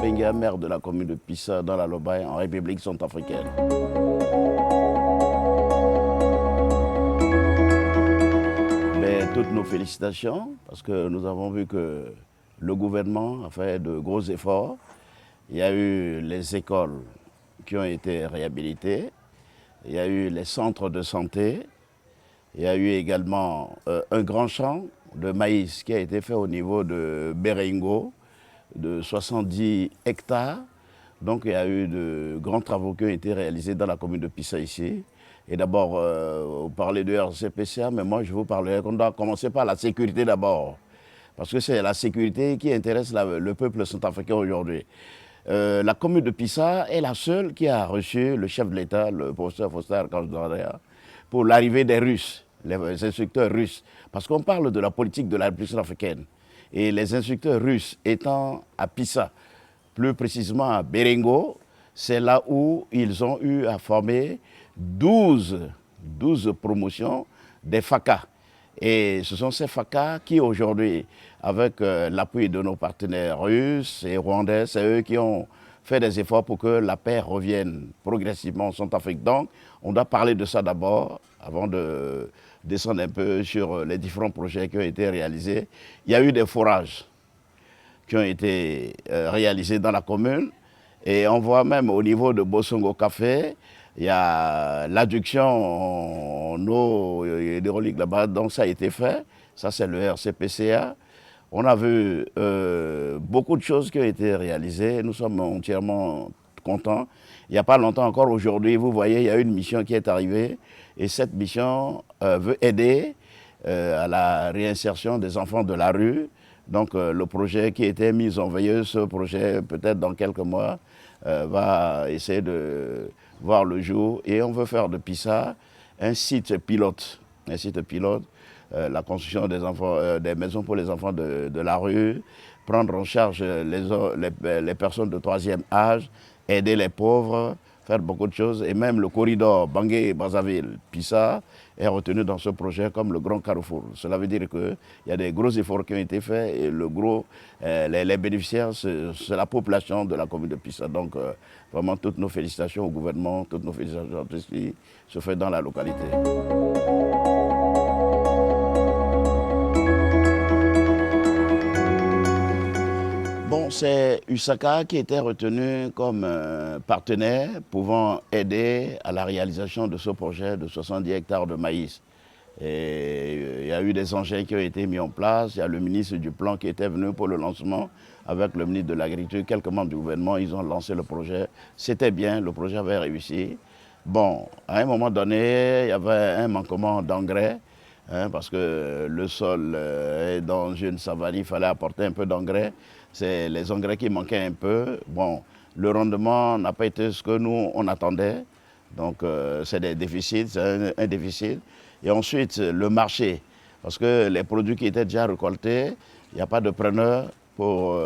Benga, maire de la commune de Pissa, dans la Lobaye, en République centrafricaine. Mais toutes nos félicitations, parce que nous avons vu que le gouvernement a fait de gros efforts. Il y a eu les écoles qui ont été réhabilitées, il y a eu les centres de santé, il y a eu également un grand champ de maïs qui a été fait au niveau de Berengo, de 70 hectares. Donc il y a eu de grands travaux qui ont été réalisés dans la commune de Pissa ici. Et d'abord, vous parlez de RCPCA, mais moi je vous parlerai qu'on doit commencer par la sécurité d'abord. Parce que c'est la sécurité qui intéresse le peuple centrafricain aujourd'hui. La commune de Pissa est la seule qui a reçu le chef de l'État, le professeur Faustin Archange Touadéra, pour l'arrivée des Russes, les instructeurs russes. Parce qu'on parle de la politique de la République centrafricaine. Et les instructeurs russes étant à Pissa, plus précisément à Berengo, c'est là où ils ont eu à former 12 promotions des FACA. Et ce sont ces FACA qui aujourd'hui, avec l'appui de nos partenaires russes et rwandais, c'est eux qui ont fait des efforts pour que la paix revienne progressivement en Centrafrique. Donc, on doit parler de ça d'abord, avant de descendre un peu sur les différents projets qui ont été réalisés. Il y a eu des forages qui ont été réalisés dans la commune. Et on voit même au niveau de Bosongo Café, il y a l'adduction en eau hydraulique là-bas, donc ça a été fait. Ça, c'est le RCPCA. On a vu beaucoup de choses qui ont été réalisées. Nous sommes entièrement contents. Il n'y a pas longtemps encore, aujourd'hui, vous voyez, il y a une mission qui est arrivée. Et cette mission veut aider à la réinsertion des enfants de la rue. Donc le projet qui était mis en veilleuse, ce projet, peut-être dans quelques mois, va essayer de voir le jour. Et on veut faire de Pissa un site pilote. La construction des maisons pour les enfants de la rue, prendre en charge les personnes de troisième âge, aider les pauvres, faire beaucoup de choses. Et même le corridor Bangui-Brazzaville-Pissa est retenu dans ce projet comme le grand carrefour. Cela veut dire qu'il y a des gros efforts qui ont été faits et les bénéficiaires, c'est la population de la commune de Pissa. Donc vraiment toutes nos félicitations au gouvernement, toutes nos félicitations à tout ce qui se fait dans la localité. Bon, c'est USACA qui était retenu comme partenaire pouvant aider à la réalisation de ce projet de 70 hectares de maïs. Et il y a eu des engins qui ont été mis en place. Il y a le ministre du Plan qui était venu pour le lancement avec le ministre de l'Agriculture. Quelques membres du gouvernement, ils ont lancé le projet. C'était bien, le projet avait réussi. Bon, à un moment donné, il y avait un manquement d'engrais. Parce que le sol est dans une savane, il fallait apporter un peu d'engrais. C'est les engrais qui manquaient un peu. Bon, le rendement n'a pas été ce que nous, on attendait. Donc, c'est des déficits, c'est un déficit. Et ensuite, le marché. Parce que les produits qui étaient déjà récoltés, il n'y a pas de preneur pour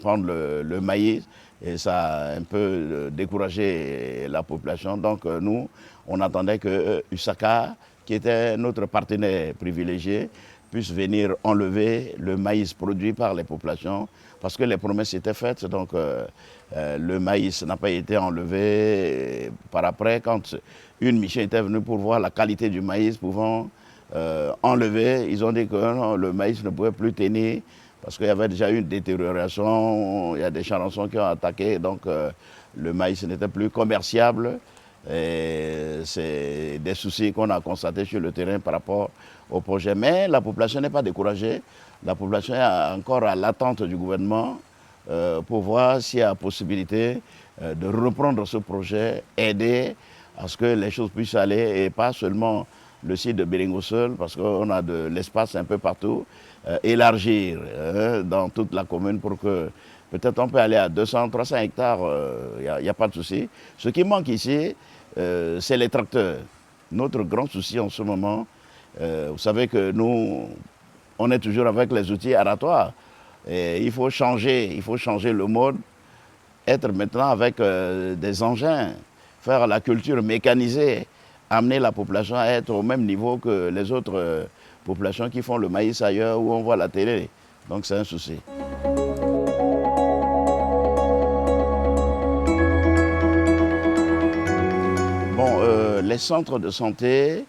prendre le maïs. Et ça a un peu découragé la population. Donc, nous, on attendait que USACA, qui était notre partenaire privilégié, puisse venir enlever le maïs produit par les populations, parce que les promesses étaient faites, donc le maïs n'a pas été enlevé. Par après, quand une mission était venue pour voir la qualité du maïs pouvant enlever, ils ont dit que non, le maïs ne pouvait plus tenir, parce qu'il y avait déjà eu une détérioration, il y a des charançons qui ont attaqué, donc le maïs n'était plus commerciable. Et c'est des soucis qu'on a constatés sur le terrain par rapport au projet. Mais la population n'est pas découragée. La population est encore à l'attente du gouvernement pour voir s'il y a possibilité de reprendre ce projet, aider à ce que les choses puissent aller et pas seulement le site de Berengo seul, parce qu'on a de l'espace un peu partout, élargir dans toute la commune pour que peut-être on peut aller à 200, 300 hectares, il n'y a pas de souci. Ce qui manque ici, c'est les tracteurs. Notre grand souci en ce moment, vous savez que nous, on est toujours avec les outils aratoires. Et il faut changer le mode, être maintenant avec des engins, faire la culture mécanisée, amener la population à être au même niveau que les autres populations qui font le maïs ailleurs où on voit la télé. Donc c'est un souci. les centres de santé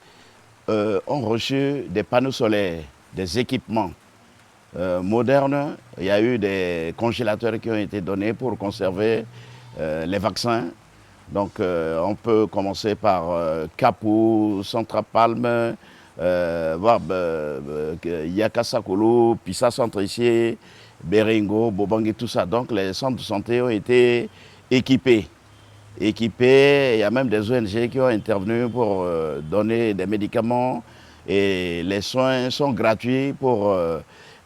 ont reçu des panneaux solaires, des équipements modernes. Il y a eu des congélateurs qui ont été donnés pour conserver les vaccins. Donc on peut commencer par Kapou, Centrapalme, Yakasakolo, Pissa Centre ici, Beringo, Bobangue, tout ça. Donc les centres de santé ont été équipés. Il y a même des ONG qui ont intervenu pour donner des médicaments et les soins sont gratuits pour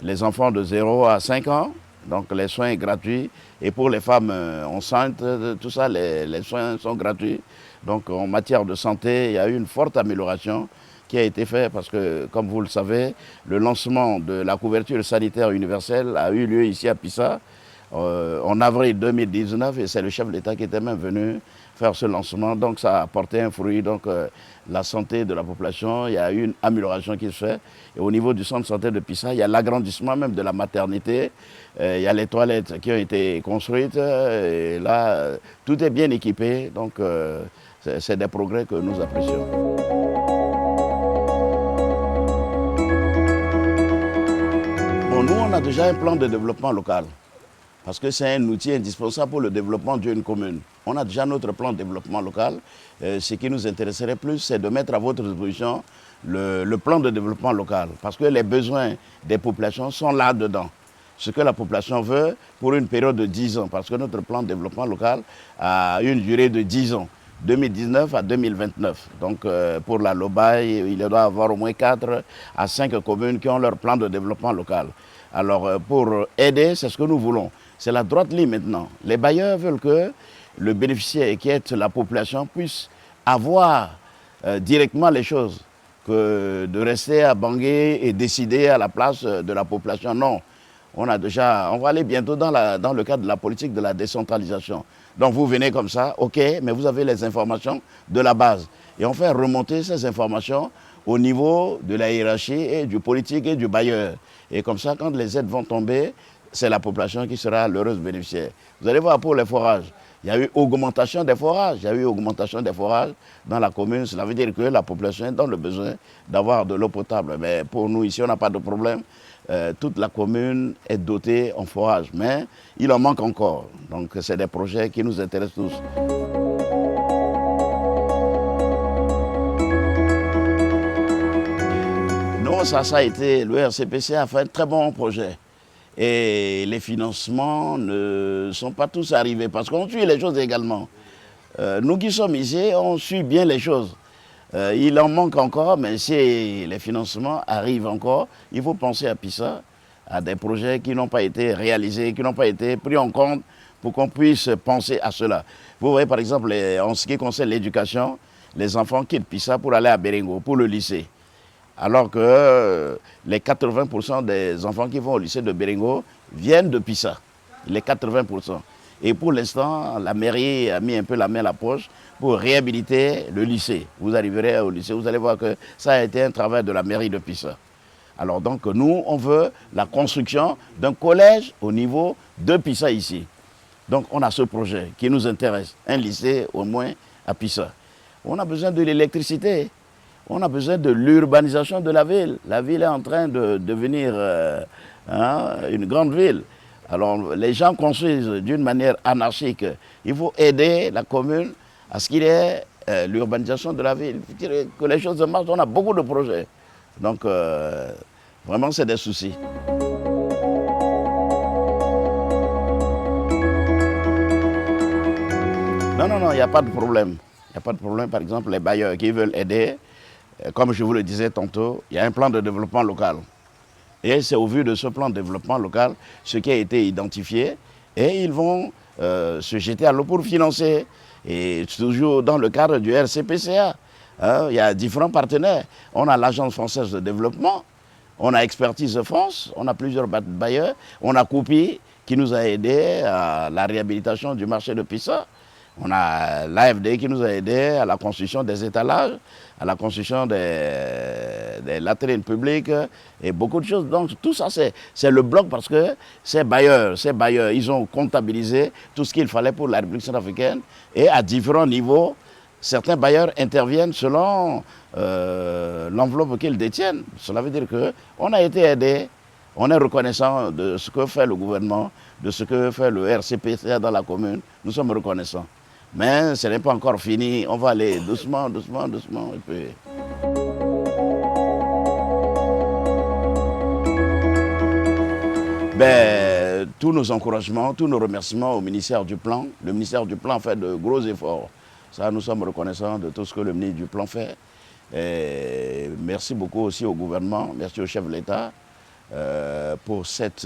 les enfants de 0 à 5 ans. Donc les soins sont gratuits et pour les femmes enceintes, tout ça, les soins sont gratuits. Donc en matière de santé, il y a eu une forte amélioration qui a été faite parce que, comme vous le savez, le lancement de la couverture sanitaire universelle a eu lieu ici à Pissa en avril 2019 et c'est le chef de l'État qui était même venu faire ce lancement. Donc ça a apporté un fruit. Donc la santé de la population, il y a eu une amélioration qui se fait. Et au niveau du centre de santé de Pissa, il y a l'agrandissement même de la maternité. Il y a les toilettes qui ont été construites. Et là, tout est bien équipé. Donc c'est des progrès que nous apprécions. Bon, nous, on a déjà un plan de développement local. Parce que c'est un outil indispensable pour le développement d'une commune. On a déjà notre plan de développement local. Ce qui nous intéresserait plus, c'est de mettre à votre disposition le plan de développement local. Parce que les besoins des populations sont là-dedans. Ce que la population veut pour une période de 10 ans. Parce que notre plan de développement local a une durée de 10 ans. 2019 à 2029. Donc pour la Lobaye, il doit y avoir au moins 4 à 5 communes qui ont leur plan de développement local. Alors pour aider, c'est ce que nous voulons. C'est la droite ligne maintenant. Les bailleurs veulent que le bénéficiaire, qui est la population, puisse avoir directement les choses, que de rester à Bangui et décider à la place de la population. Non, on va aller bientôt dans le cadre de la politique de la décentralisation. Donc vous venez comme ça, ok, mais vous avez les informations de la base. Et on fait remonter ces informations au niveau de la hiérarchie et du politique et du bailleur. Et comme ça, quand les aides vont tomber, c'est la population qui sera l'heureuse bénéficiaire. Vous allez voir pour les forages. Il y a eu augmentation des forages. Il y a eu augmentation des forages dans la commune. Cela veut dire que la population est dans le besoin d'avoir de l'eau potable. Mais pour nous, ici, on n'a pas de problème. Toute la commune est dotée en forage. Mais il en manque encore. Donc, c'est des projets qui nous intéressent tous. Non, ça a été... Le RCPC a fait un très bon projet. Et les financements ne sont pas tous arrivés parce qu'on suit les choses également. Nous qui sommes ici, on suit bien les choses. Il en manque encore, mais si les financements arrivent encore, il faut penser à Pissa, à des projets qui n'ont pas été réalisés, qui n'ont pas été pris en compte pour qu'on puisse penser à cela. Vous voyez par exemple, en ce qui concerne l'éducation, les enfants quittent Pissa pour aller à Beringo, pour le lycée. Alors que les 80% des enfants qui vont au lycée de Beringo viennent de Pissa, les 80%. Et pour l'instant, la mairie a mis un peu la main à la poche pour réhabiliter le lycée. Vous arriverez au lycée, vous allez voir que ça a été un travail de la mairie de Pissa. Alors donc nous, on veut la construction d'un collège au niveau de Pissa ici. Donc on a ce projet qui nous intéresse, un lycée au moins à Pissa. On a besoin de l'électricité. On a besoin de l'urbanisation de la ville. La ville est en train de devenir une grande ville. Alors les gens construisent d'une manière anarchique. Il faut aider la commune à ce qu'il y ait l'urbanisation de la ville. Il faut que les choses marchent. On a beaucoup de projets. Donc vraiment c'est des soucis. Non, il n'y a pas de problème. Il n'y a pas de problème. Par exemple, les bailleurs qui veulent aider, comme je vous le disais tantôt, il y a un plan de développement local. Et c'est au vu de ce plan de développement local ce qui a été identifié. Et ils vont se jeter à l'eau pour financer. Et toujours dans le cadre du RCPCA. Il y a différents partenaires. On a l'Agence française de développement, on a Expertise France, on a plusieurs bailleurs. On a Coupi qui nous a aidés à la réhabilitation du marché de Pissa. On a l'AFD qui nous a aidés à la construction des étalages, à la construction des latrines publiques et beaucoup de choses. Donc tout ça, c'est le bloc parce que ces bailleurs, ils ont comptabilisé tout ce qu'il fallait pour la République centrafricaine et à différents niveaux, certains bailleurs interviennent selon l'enveloppe qu'ils détiennent. Cela veut dire qu'on a été aidé, on est reconnaissant de ce que fait le gouvernement, de ce que fait le RCPCA dans la commune. Nous sommes reconnaissants. Mais ce n'est pas encore fini. On va aller doucement, doucement, doucement. Et puis... tous nos encouragements, tous nos remerciements au ministère du Plan. Le ministère du Plan fait de gros efforts. Ça, nous sommes reconnaissants de tout ce que le ministre du Plan fait. Et merci beaucoup aussi au gouvernement, merci au chef de l'État pour cet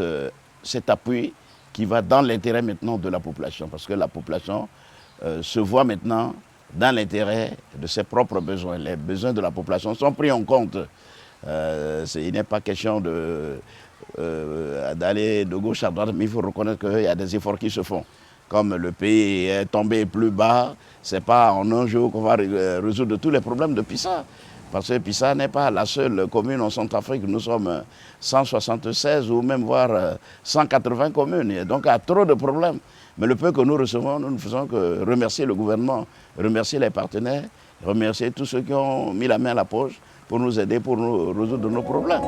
appui qui va dans l'intérêt maintenant de la population. Parce que la population se voit maintenant dans l'intérêt de ses propres besoins. Les besoins de la population sont pris en compte. Il n'est pas question d'aller de gauche à droite, mais il faut reconnaître qu'il y a des efforts qui se font. Comme le pays est tombé plus bas, ce n'est pas en un jour qu'on va résoudre tous les problèmes de Pissa. Parce que Pissa n'est pas la seule commune en Centrafrique. Nous sommes 176 ou même voire 180 communes. Et donc il y a trop de problèmes. Mais le peu que nous recevons, nous ne faisons que remercier le gouvernement, remercier les partenaires, remercier tous ceux qui ont mis la main à la poche pour nous aider, pour nous résoudre nos problèmes.